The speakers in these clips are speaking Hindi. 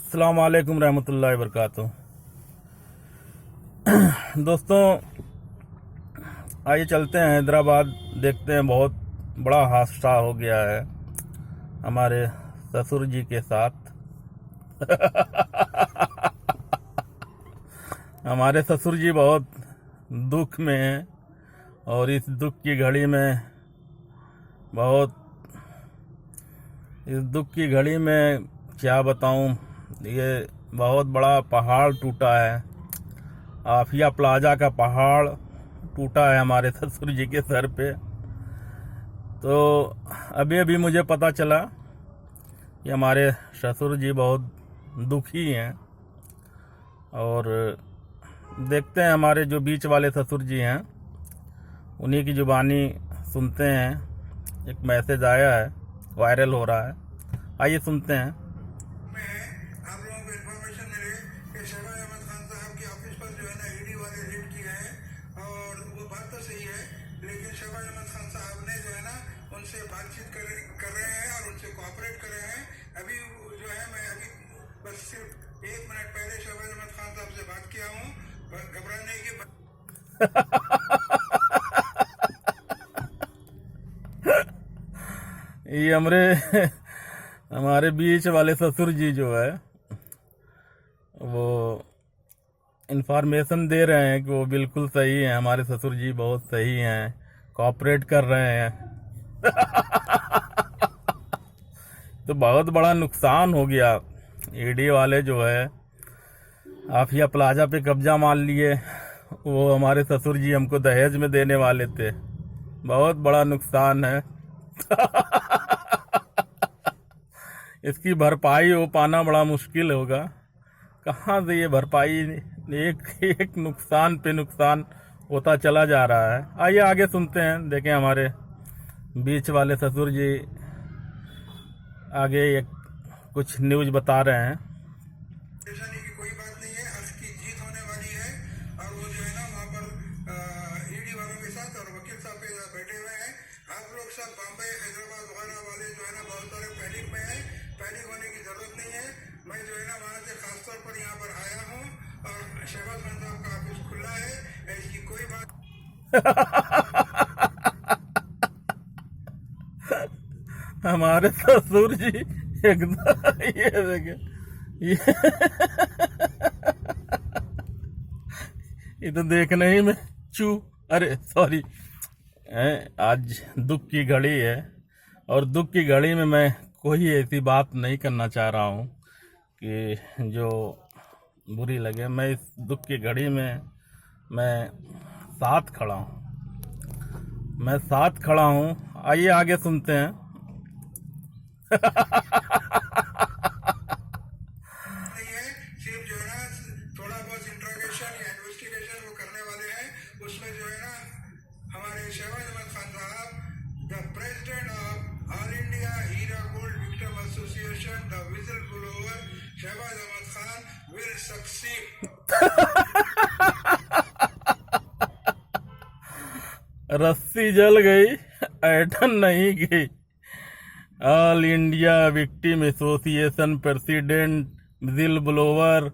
अस्सलाम वालेकुम रहमतुल्लाहि वबरकातुहू। दोस्तों, आइए चलते हैं हैदराबाद, देखते हैं। बहुत बड़ा हादसा हो गया है हमारे ससुर जी के साथ। हमारे ससुर जी बहुत दुख में हैं और इस दुख की घड़ी में इस दुख की घड़ी में क्या बताऊं, ये बहुत बड़ा पहाड़ टूटा है। आफिया प्लाजा का पहाड़ टूटा है हमारे ससुर जी के सर पे। तो अभी अभी मुझे पता चला कि हमारे ससुर जी बहुत दुखी हैं। और देखते हैं, हमारे जो बीच वाले ससुर जी हैं उन्हीं की जुबानी सुनते हैं। एक मैसेज आया है, वायरल हो रहा है, आइए सुनते हैं। आप लोगों को इन्फॉर्मेशन मिले कि शहबाज अहमद खान साहब के ऑफिस पर जो है ना ईडी वाले रेड किए हैं। और वो बात तो सही है, लेकिन शहबाज अहमद खान साहब ने जो है ना उनसे बातचीत कर रहे हैं और उनसे कोऑपरेट कर रहे हैं। अभी जो है मैं अभी बस सिर्फ 1 मिनट पहले शहबाज अहमद खान साहब से बात किया हूँ। घबराने की ये हमारे बीच वाले ससुर जी जो है वो इंफॉर्मेशन दे रहे हैं कि वो बिल्कुल सही हैं। हमारे ससुर जी बहुत सही हैं, कोऑपरेट कर रहे हैं। तो बहुत बड़ा नुकसान हो गया। ईडी वाले जो है आफिया प्लाजा पे कब्जा मान लिए। वो हमारे ससुर जी हमको दहेज में देने वाले थे। बहुत बड़ा नुकसान है। इसकी भरपाई हो पाना बड़ा मुश्किल होगा। कहाँ से ये भरपाई, एक एक नुकसान पे नुकसान होता चला जा रहा है। आइए आगे सुनते हैं, देखें हमारे बीच वाले ससुर जी आगे एक कुछ न्यूज बता रहे हैं। परेशानी की कोई बात नहीं है, हर्ष की जीत होने वाली है। और वो जो है ना वहाँ पर ईडी वालों के साथ और वकील साहब के साथ बैठे हुए हैं। आप लोग सब बम्बई, हैदराबाद वगैरह वाले जो है ना बहुत सारे पैनिक में हैं। पैनिक होने की जरूरत नहीं है। मैं जो है ना वहाँ से खासतौर पर यहाँ पर आया हूँ और शहबाज खान साहब का ऑफिस खुला है, इसकी कोई बात हमारे ससुर जी एकदम ये देखे, ये तो देखने ही में अरे सॉरी, आज दुख की घड़ी है और दुख की घड़ी में मैं कोई ऐसी बात नहीं करना चाह रहा हूँ कि जो बुरी लगे। मैं इस दुख की घड़ी में मैं साथ खड़ा हूँ। आइए आगे सुनते हैं। नहीं है। सिर्फ जो है ना थोड़ा बहुत इंट्रोगेशन या इन्वेस्टिगेशन वो करने वाले हैं। उसमें जो है ना हमारे शहबाज अहमद खान साहब, the president of all India Heera gold victim association, the whistle blower Shahbaz Ahmad Khan will succeed. रस्सी जल गई, ऐठन नहीं गई। All India victim association president whistle blower.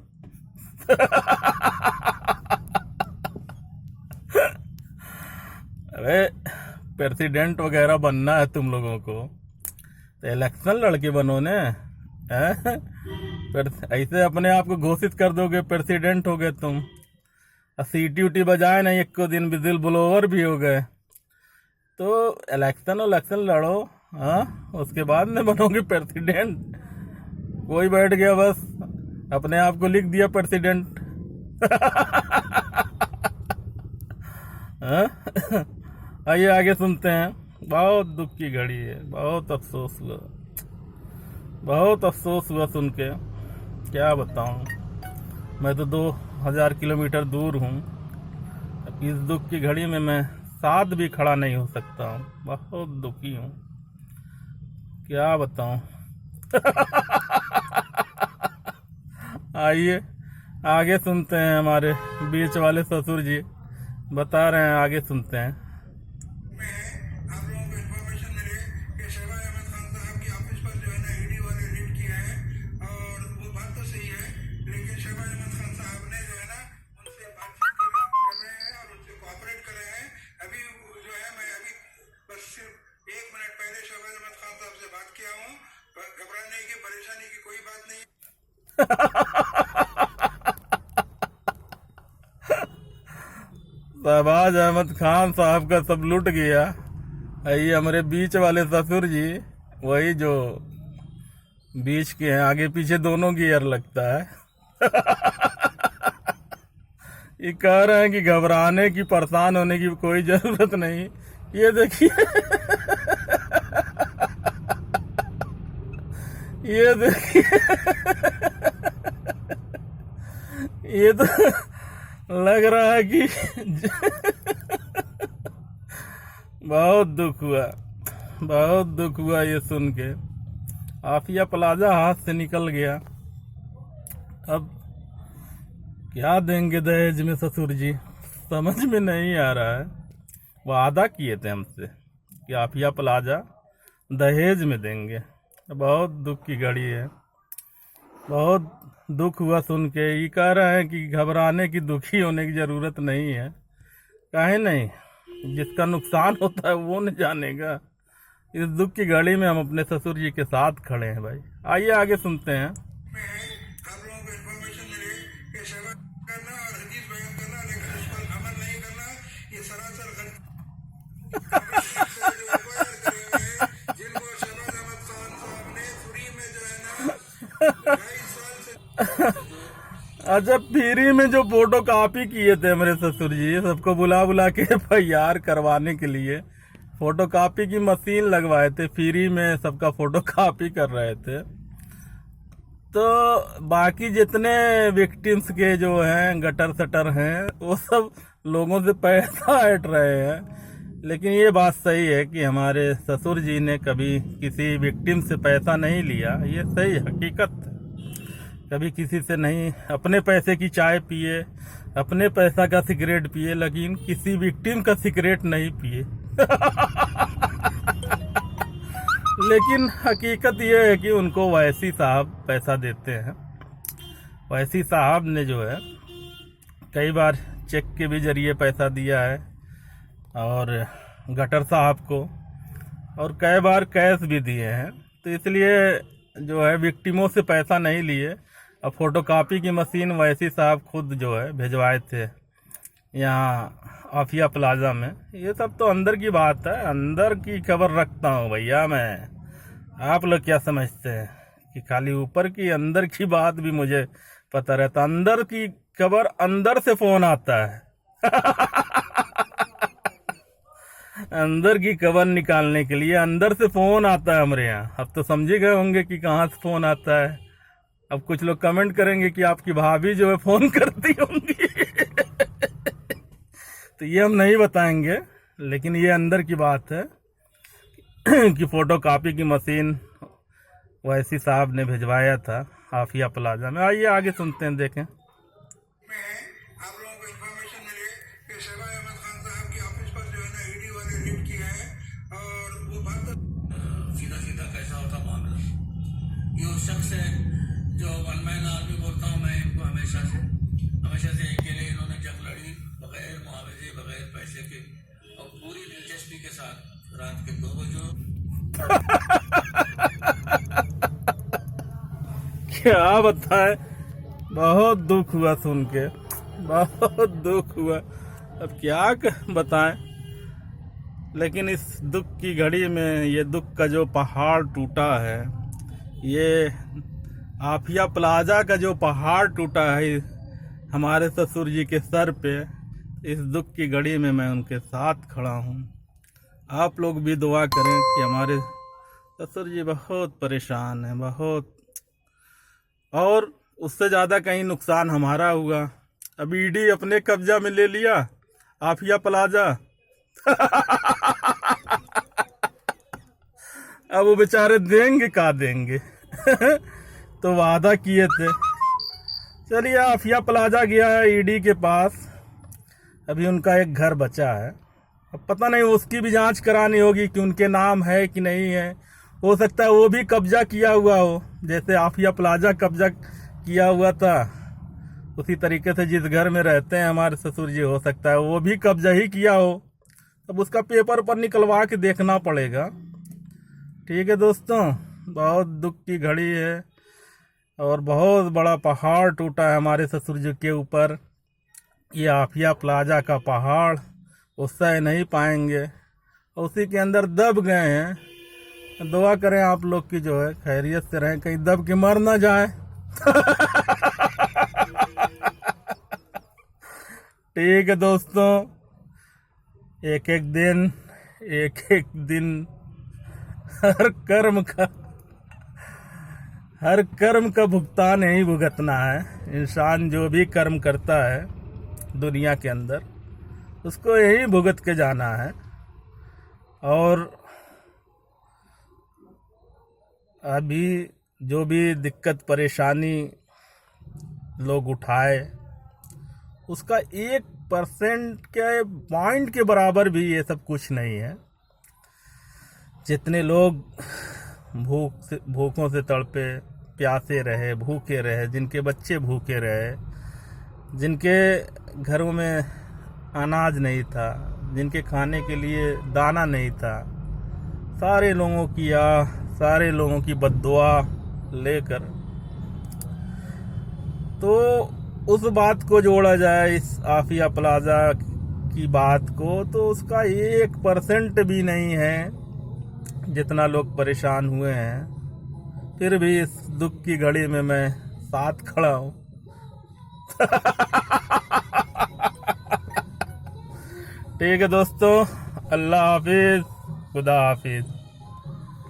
अरे प्रेसिडेंट वगैरह बनना है तुम लोगों को तो इलेक्शन लड़के बनो ने, हैं? ऐसे अपने आप को घोषित कर दोगे प्रेसिडेंट हो गए तुम। सीटी उटी बजाए नहीं, एक को दिन विजिल ब्लोवर भी हो गए। तो इलेक्शन लड़ो, हाँ, उसके बाद में बनोगे प्रेसिडेंट। कोई बैठ गया बस अपने आप को लिख दिया प्रेसिडेंट। हाँ? आइए आगे सुनते हैं। बहुत दुख की घड़ी है, बहुत अफसोस हुआ सुन के। क्या बताऊं, मैं तो 2000 किलोमीटर दूर हूँ। इस दुख की घड़ी में मैं साथ भी खड़ा नहीं हो सकता हूँ। बहुत दुखी हूँ, क्या बताऊं। आइए आगे सुनते हैं, हमारे बीच वाले ससुर जी बता रहे हैं, आगे सुनते हैं। आप लोगों को इन्फॉर्मेशन मिले कि शहबाज अहमद खान साहब के ऑफिस पर जो है ना ईडी वाले रेड किए हैं। और वो बात तो सही कोई बात नहीं। शहबाज अहमद खान साहब का सब लुट गया। ये हमारे बीच वाले ससुर जी, वही जो बीच के हैं, आगे पीछे दोनों गियर लगता है। ये कह रहे हैं कि घबराने की, परेशान होने की कोई जरूरत नहीं। ये देखिए, ये देखिए, ये तो लग रहा है कि बहुत दुख हुआ, बहुत दुख हुआ ये सुन के। आफिया प्लाजा हाथ से निकल गया। अब क्या देंगे दहेज में ससुर जी, समझ में नहीं आ रहा है। वादा किए थे हमसे कि आफिया प्लाजा दहेज में देंगे। बहुत दुख की घड़ी है, बहुत दुख हुआ सुन के। ये कह रहे हैं कि घबराने की, दुखी होने की ज़रूरत नहीं है। काहे नहीं, जिसका नुकसान होता है वो न जानेगा। इस दुख की घड़ी में हम अपने ससुर जी के साथ खड़े हैं भाई। आइए आगे सुनते हैं। आप लोगों को इन्फॉर्मेशन मिली कि सेवा करना और हदीस बयान करना, लेकिन उस पर अमल नहीं करना, ये सरासर जिनको शहबाज अहमद खान साहब ने फ्री में जो है ना 2.5 साल से अच्छा, फ्री में जो फोटो कॉपी किए थे मेरे ससुर जी, सबको बुला बुला के तैयार करवाने के लिए फोटो कॉपी की मशीन लगवाए थे। फ्री में सबका फोटो कॉपी कर रहे थे। तो बाकी जितने विक्टिम्स के जो हैं, गटर सटर हैं, वो सब लोगों से पैसा हट रहे हैं। लेकिन ये बात सही है कि हमारे ससुर जी ने कभी किसी विक्टिम से पैसा नहीं लिया। ये सही हकीकत है। कभी किसी से नहीं, अपने पैसे की चाय पिए, अपने पैसा का सिगरेट पिए, लेकिन किसी विक्टिम का सिगरेट नहीं पिए। लेकिन हकीकत यह है कि उनको वैसी साहब पैसा देते हैं। वैसी साहब ने जो है कई बार चेक के भी जरिए पैसा दिया है, और गटर साहब को, और कई बार कैश भी दिए हैं। तो इसलिए जो है विक्टिमों से पैसा नहीं लिए। अब फोटोकॉपी की मशीन वैसी साहब खुद जो है भिजवाए थे यहाँ आफिया प्लाजा में। ये सब तो अंदर की बात है, अंदर की खबर रखता हूँ भैया मैं। आप लोग क्या समझते हैं कि खाली ऊपर की, अंदर की बात भी मुझे पता रहता। अंदर की खबर, अंदर से फोन आता है। अंदर की खबर निकालने के लिए अंदर से फोन आता है हमारे यहाँ। अब तो समझ गए होंगे कि कहाँ से फोन आता है। अब कुछ लोग कमेंट करेंगे कि आपकी भाभी जो है फोन करती होंगी। तो ये हम नहीं बताएंगे, लेकिन ये अंदर की बात है कि फोटो कॉपी की मशीन वैसी साहब ने भिजवाया था आफिया प्लाजा में। आइए आगे सुनते हैं, देखें। आप लोगों को इन्फॉर्मेशन मिली कि शहबाज अहमद खान साहब की ऑफिस पर जो है ना ईडी वाले रेड किए हैं, और वो बात सीधा सीधा कैसा होता मामला। ये उस शख्स है जो वन मैन आर्मी बोलता हूँ मैं इनको हमेशा से के लिए इन्होंने जंग लड़ी, बगैर मुआवजे, बगैर पैसे के, और पूरी दिलचस्पी के साथ रात के 2 बजे। क्या बताएं, बहुत दुख हुआ सुन के, बहुत दुख हुआ। अब क्या बताएं। लेकिन इस दुख की घड़ी में, ये दुख का जो पहाड़ टूटा है, ये आफिया प्लाजा का जो पहाड़ टूटा है हमारे ससुर जी के सर पे, इस दुख की घड़ी में मैं उनके साथ खड़ा हूँ। आप लोग भी दुआ करें कि हमारे ससुर जी बहुत परेशान हैं, बहुत, और उससे ज़्यादा कहीं नुकसान हमारा हुआ। अब ईडी अपने कब्जा में ले लिया आफिया प्लाजा। अब वो बेचारे देंगे का देंगे। तो वादा किए थे। चलिए, आफिया प्लाजा गया है ईडी के पास। अभी उनका एक घर बचा है। अब पता नहीं, उसकी भी जांच करानी होगी कि उनके नाम है कि नहीं है। हो सकता है वो भी कब्जा किया हुआ हो, जैसे आफिया प्लाजा कब्जा किया हुआ था, उसी तरीके से जिस घर में रहते हैं हमारे ससुर जी, हो सकता है वो भी कब्जा ही किया हो। अब उसका पेपर पर निकलवा के देखना पड़ेगा। ठीक है दोस्तों, बहुत दुख की घड़ी है। और बहुत बड़ा पहाड़ टूटा है हमारे ससुर जी के ऊपर। ये आफिया प्लाजा का पहाड़ उससे नहीं पाएंगे, उसी के अंदर दब गए हैं। दुआ करें आप लोग की जो है खैरियत से रहें, कहीं दब के मर ना जाए। ठीक है दोस्तों, एक एक दिन हर कर्म का भुगतान यही भुगतना है। इंसान जो भी कर्म करता है दुनिया के अंदर उसको यही भुगत के जाना है। और अभी जो भी दिक्कत परेशानी लोग उठाए उसका 1% के पॉइंट के बराबर भी ये सब कुछ नहीं है। जितने लोग भूखों से तड़पे, प्यासे रहे, भूखे रहे, जिनके बच्चे भूखे रहे, जिनके घरों में अनाज नहीं था, जिनके खाने के लिए दाना नहीं था, सारे लोगों की बद्दुआ लेकर तो उस बात को जोड़ा जाए, इस आफिया प्लाजा की बात को, तो उसका 1% भी नहीं है जितना लोग परेशान हुए हैं। फिर भी इस दुख की घड़ी में मैं साथ खड़ा हूँ। ठीक है दोस्तों, अल्लाह हाफिज, खुदा हाफिज।